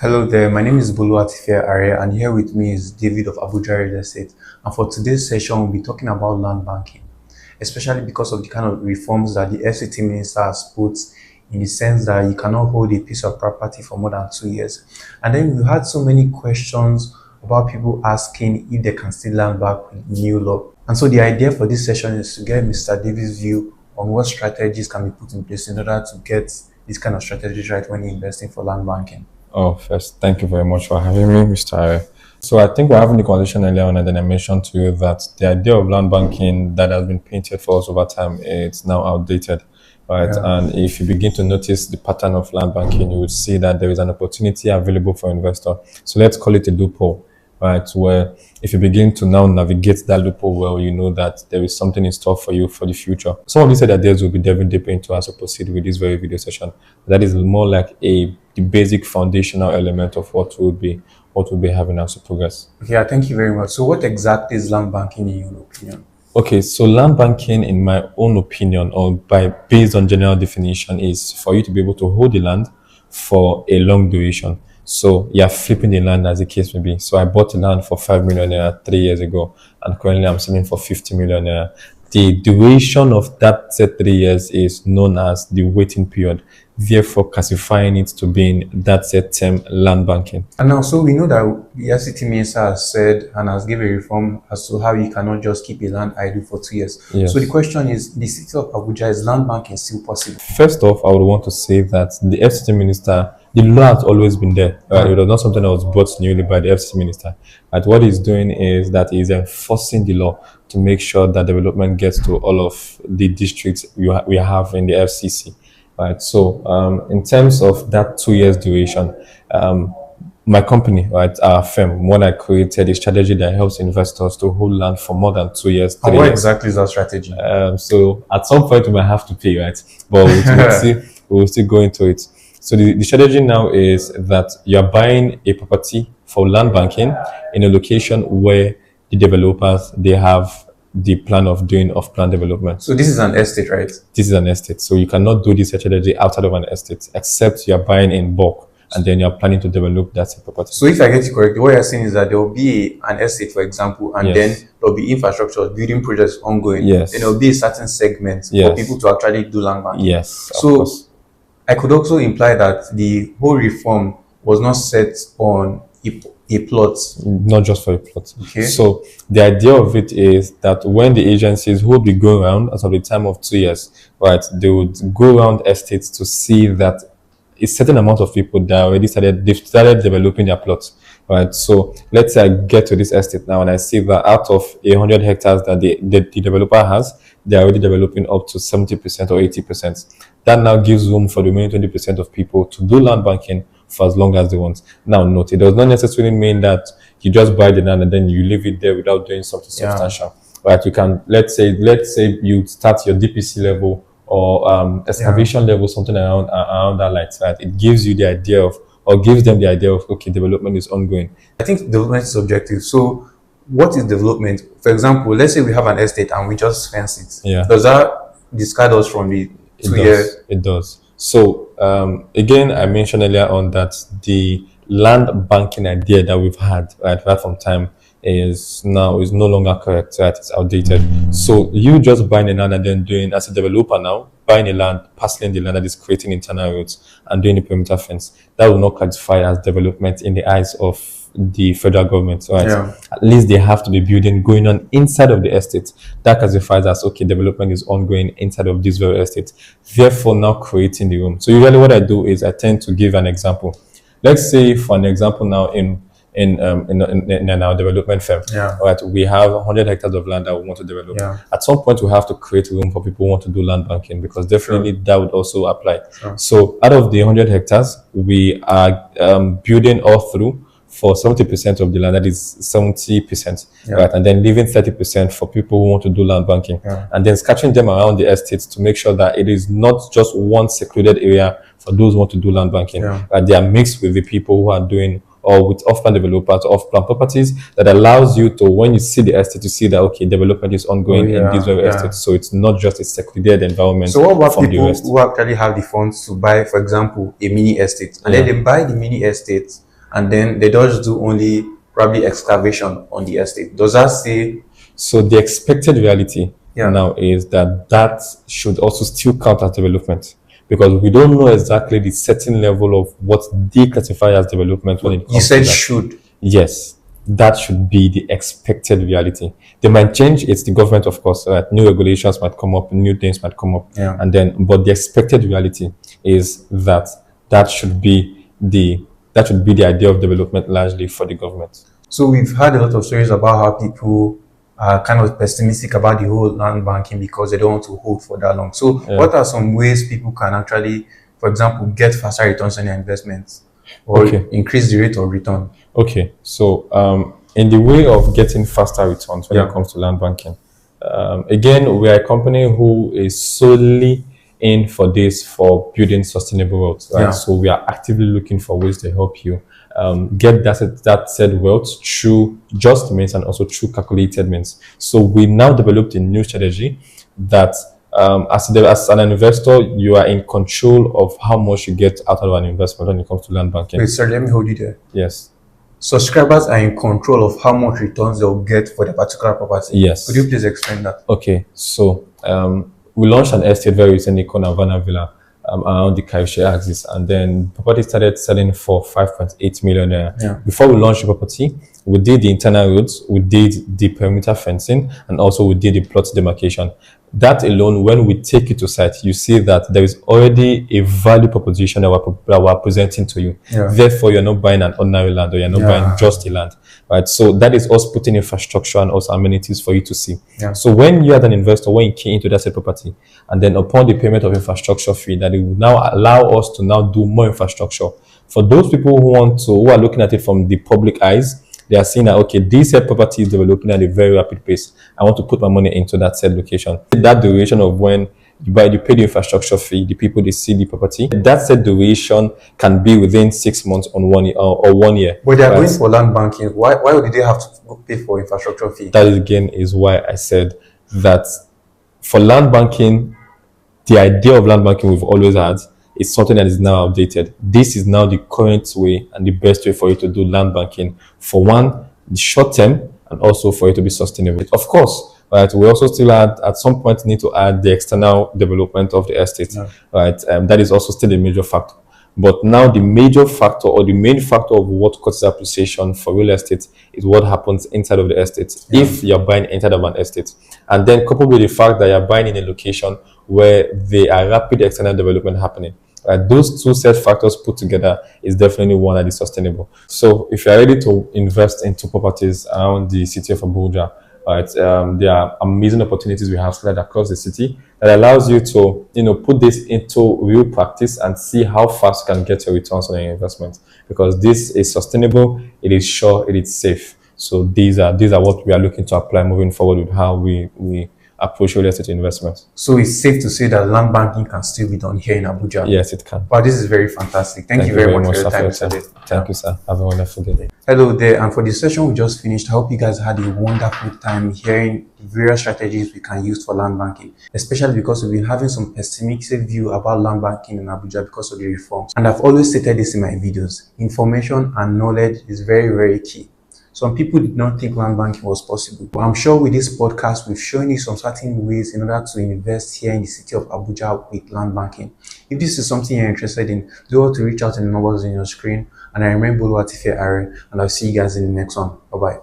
Hello there, my name is Bolu Atife Are, and here with me is David of Abuja Real Estate. And for today's session, we'll be talking about land banking, especially because of the kind of reforms that the FCT minister has put, in the sense that you cannot hold a piece of property for more than 2 years. And then we had so many questions about people asking if they can still land back with new law. And so the idea for this session is to get Mr. David's view on what strategies can be put in place in order to get this kind of strategies right when you're investing for land banking. Oh, first, thank you very much for having me, Mr. Are. So I think we're having the conversation earlier on, and then I mentioned to you that the idea of land banking that has been painted for us over time, it's now outdated, right? Yeah. And if you begin to notice the pattern of land banking, you would see that there is an opportunity available for investor. So let's call it a loophole, right? Where if you begin to now navigate that loophole well, you know that there is something in store for you for the future. Some of these ideas will be delving deeper into as we proceed with this very video session. That is more like the basic foundational element of what we'll be having as we progress. Yeah, thank you very much. So what exactly is land banking in your opinion? Okay, so land banking, in my own opinion, or based on general definition, is for you to be able to hold the land for a long duration. So you're flipping the land, as the case may be. So I bought the land for 5 million naira 3 years ago, and currently I'm selling for 50 million naira. The duration of that said 3 years is known as the waiting period, therefore classifying it to being that said term land banking. And now, so we know that the FCT minister has said and has given a reform as to how you cannot just keep a land idle for 2 years. Yes. So the question is, the city of Abuja, is land banking still possible? First off, I would want to say that the FCT minister, the law has always been there. It was not something that was brought newly by the FCT minister. But what he's doing is that he's enforcing the law to make sure that development gets to all of the districts we have in the FCC. Right. So in terms of that 2 years duration, my company, right, our firm, when I created a strategy that helps investors to hold land for more than 2 years. And what exactly is that strategy? So at some point we might have to pay, right? But we'll still go into it. So the strategy now is that you're buying a property for land banking in a location where the developers, they have the plan of doing off-plan development. So this is an estate, right? This is an estate. So you cannot do this strategy outside of an estate, except you're buying in bulk and then you're planning to develop that property. So if I get it correctly, what you're saying is that there will be an estate, for example, and then there will be infrastructure, building projects ongoing. Yes. Then there will be a certain segment for people to actually do land banking. Yes. So I could also imply that the whole reform was not set on a plot. Not just for a plot. Okay. So the idea of it is that when the agencies who will be going around as of the time of 2 years, right, they would go around estates to see that a certain amount of people that already started developing their plots. Right. So let's say I get to this estate now and I see that out of 100 hectares that the developer has, they're already developing up to 70% or 80%. That now gives room for the remaining 20% of people to do land banking for as long as they want. Now, note, it does not necessarily mean that you just buy the land and then you leave it there without doing something substantial. Right? You can, let's say you start your DPC level or excavation level, something around that light. Right? It gives you the idea of, or gives them the idea of, okay, development is ongoing. I think development is subjective. So what is development? For example, let's say we have an estate and we just fence it. Yeah. Does that discard us from the 2 years? It does. So again, I mentioned earlier on that the land banking idea that we've had right from time is no longer correct, right? It's outdated. So you just buying a land and then doing, as a developer now, buying a land, parceling the land that is creating internal roads and doing the perimeter fence, that will not classify as development in the eyes of the federal government, right? Yeah. At least they have to be building going on inside of the estate. That classifies as, okay, development is ongoing inside of this very estate, therefore now creating the room. So usually what I do is I tend to give an example. Let's say, for an example now, in our development firm, right, we have 100 hectares of land that we want to develop. At some point we have to create room for people who want to do land banking, because definitely that would also apply. So out of the 100 hectares, we are building all through for 70% of the land, that is 70%, right? And then leaving 30% for people who want to do land banking. And then scattering them around the estates to make sure that it is not just one secluded area for those who want to do land banking. They are mixed with the people who are doing, or with off-plan developers, off-plan properties, that allows you to, when you see the estate, to see that, okay, development is ongoing in these very estates. So it's not just a secluded environment. So what about people who actually have the funds to buy, for example, a mini estate, and then they buy the mini estate and then they just do only probably excavation on the estate. Does that say? So the expected reality Yeah. now is that that should also still count as development, because we don't know exactly the certain level of what they classify as development when it comes You said to that. should. Yes, that should be the expected reality. They might change. It's the government, of course. New regulations might come up, new things might come up, Yeah. and then. But the expected reality is that that should be the idea of development largely for the government. So we've heard a lot of stories about how people are kind of pessimistic about the whole land banking because they don't want to hold for that long. So what are some ways people can actually, for example, get faster returns on their investments or increase the rate of return? Okay, so in the way of getting faster returns when it comes to land banking, again, we are a company who is solely in for this, for building sustainable wealth, right? So we are actively looking for ways to help you get that said wealth through just means and also through calculated means. So we now developed a new strategy that as an investor, you are in control of how much you get out of an investment when it comes to land banking. Wait, sir, let me hold you there. Yes. Subscribers are in control of how much returns they'll get for the particular property. Yes. Could you please explain that? Okay, so we launched an estate very recently called Havana Villa around the Kaisha axis, and then property started selling for 5.8 million naira. Before we launched the property, we did the internal roads, we did the perimeter fencing, and also we did the plot demarcation. That alone, when we take it to site, you see that there is already a value proposition that we're presenting to you. Therefore, you're not buying an ordinary land, or you're not buying just a land, right? So that is us putting infrastructure and also amenities for you to see. So when you are an investor, when you key into that said property, and then upon the payment of infrastructure fee, that it will now allow us to now do more infrastructure. For those people who are looking at it from the public eyes, they are seeing that, okay, this said property is developing at a very rapid pace. I want to put my money into that said location. That duration of when you pay the infrastructure fee, the people, they see the property. That said duration can be within 6 months or 1 year or 1 year. But they are going for land banking. Why would they have to pay for infrastructure fee? That again is why I said that for land banking, the idea of land banking we've always had is something that is now outdated. This is now the current way and the best way for you to do land banking. For one, the short term, and also for it to be sustainable. Of course, right, we also still at some point need to add the external development of the estate, right? That is also still a major factor. But now the major factor or the main factor of what causes appreciation for real estate is what happens inside of the estate. If you're buying inside of an estate, and then coupled with the fact that you're buying in a location where there are rapid external development happening. Those two set factors put together is definitely one that is sustainable. So if you're ready to invest into properties around the city of Abuja, right, there are amazing opportunities we have spread across the city that allows you to, put this into real practice and see how fast you can get your returns on your investment, because this is sustainable, it is sure, it is safe. So these are what we are looking to apply moving forward with how we approach real estate investment. So it's safe to say that land banking can still be done here in Abuja? Yes, it can. Wow, this is very fantastic. Thank you very much for your time today. Thank you, sir. Have a wonderful day. Hello there, and for the session we just finished, I hope you guys had a wonderful time hearing various strategies we can use for land banking, especially because we've been having some pessimistic view about land banking in Abuja because of the reforms. And I've always stated this in my videos. Information and knowledge is very, very key. Some people did not think land banking was possible, but I'm sure with this podcast, we've shown you some certain ways in order to invest here in the city of Abuja with land banking. If this is something you're interested in, do want to reach out to the numbers on your screen. And I remain Bolu Atife Are, and I'll see you guys in the next one. Bye-bye.